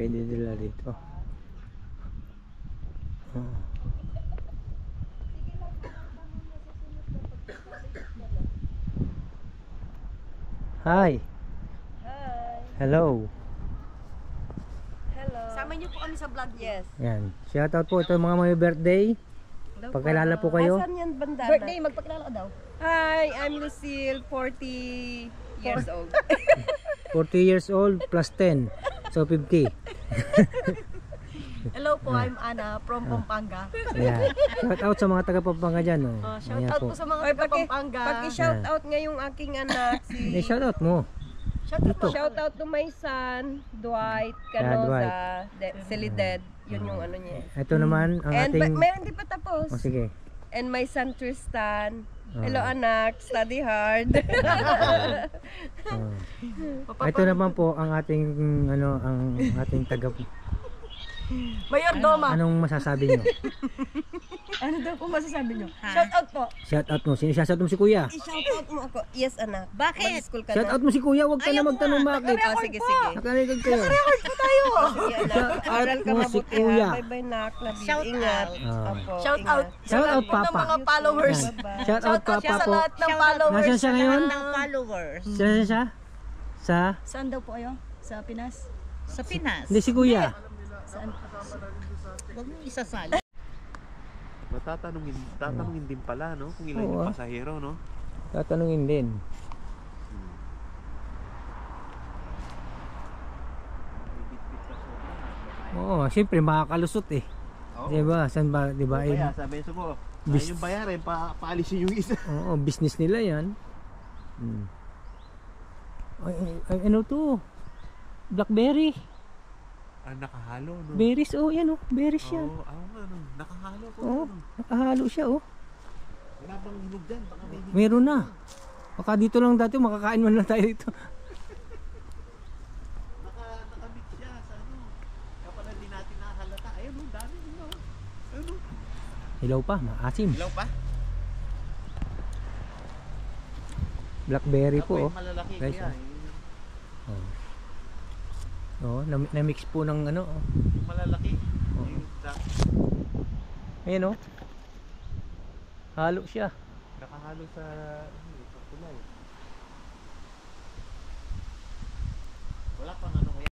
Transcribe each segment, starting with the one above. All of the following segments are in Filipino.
Pwede nila dito. Hi. Hello. Hello. Sama niyo po kami sa vlog. Yes. Yan. Shoutout po ito mga may birthday. Pagkilala po kayo. Asan yan bandana? Birthday, magpakilala daw. Hi, I'm Lucille, 40 years old. 40 years old plus 10. So 50. Hello po, I'm Ana from Pampanga. Yeah. Shout out sa mga taga Pampanga dyan. Oh. Shout out po sa mga taga Pampanga. Paki-shout out nga yung aking anak si Shout out mo. Shout out to my son, Dwight Canosa, Celided. Yun yung ano niya. Ito naman ang And ating... mayroon di pa tapos. Oh, sige. And my son Tristan. Hello anak, study hard. Ito naman po ang ating ang ating taga... Mayor Doma. Anong masasabi nyo? Ano daw po masasabi nyo? Shout out po. Shout out mo. Sino shout out mo si kuya? I-shout out mo ako. Yes anak. Bakit? Mag-school ka Shout na. out mo si kuya. Huwag ka na magtanong bakit. Oh, sige, sige. Nakarecord kayo. Record po tayo. Sige anak. Aral ka mo si mabuti kuya. ha. Bye-bye nak. Love you. Shout Ingat. out. Apo, Shout ingat. out. Shout out ng papa. mga followers. Yan. Shout out papa Sa po. lahat ng followers. Nasaan siya ngayon? ng followers. Saan siya? Sa? Saan daw po kayo? Sa Pinas? Sa Pinas. Hindi si kuya. Saan? Huwag mong isasali. Tatanungin din pala, no? Kung ilan Oo, yung pasahero, no? Tatanungin din. Oo, siyempre makakalusot eh. Diba? Saan ba? Diba? Kaya sabi ko, Bis- yung bayarin, paalisin yung isa. Oo, business nila yan. Ay, ano to? Blackberry. Nakahalo, no? Berries, oh, yan oh. Berries yan. Oo, nga, no? Nakahalo ko. Oo, No? nakahalo siya oh. Wala bang hinog dyan? Baka may hinog. Meron na. Baka dito lang dati, makakain man lang tayo dito. Nakamix siya sa ano. Kaya pala hindi natin nakahalata. Ayun, no? Dami, no? Ayun, no? Hilaw pa, maasim. Ilaw pa? Blackberry po oh. Yung malalaki Guys, kaya. Oh. Oh, na-mix po ng ano oh. Yung malalaki. Oo. Yung Ayan oh. Halo siya. nakahalo sa kulay. Wala pang ano kaya.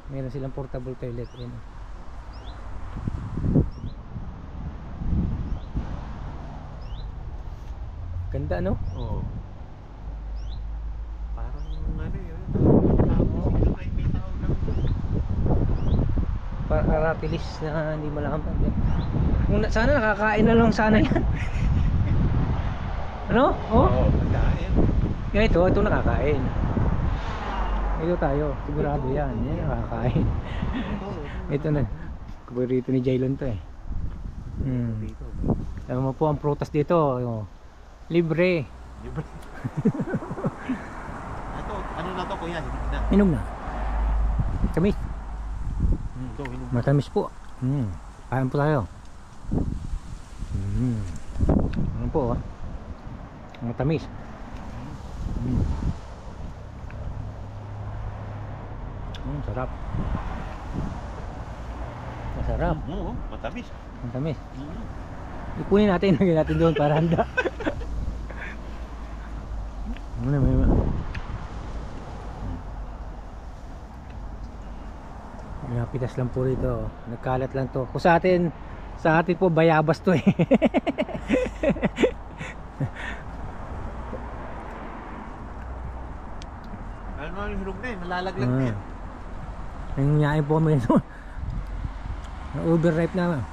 Meron silang portable toilet. Yun. Ganda, no? Oo. Parang ano yun. Tapos may tao lang. Paratilis na hindi malaman. Sana nakakain na lang sana yan. Ano? Oh? Oo, pagkain. Yan ito nakakain. Ito tayo, sigurado yan. Yan nakakain. Ito na. Paborito ni Jaylon to eh. Dito. Alam mo po ang prutas dito. Oh. Libre. Libre. Ito, ano na to kuya? Inom na. Tamis. Ito, inom. Matamis po. Kain po tayo. Ano po ah. Matamis. Sarap. Masarap. Oo, matamis. Matamis. Ipunin natin, lagyan natin doon para handa. Napitas lang po rito. Nagkalat lang to. Kung sa atin po bayabas to eh. Ano ang hirog na eh, nalalaglag na yan. Nangyayari po kami ito. Na overripe na.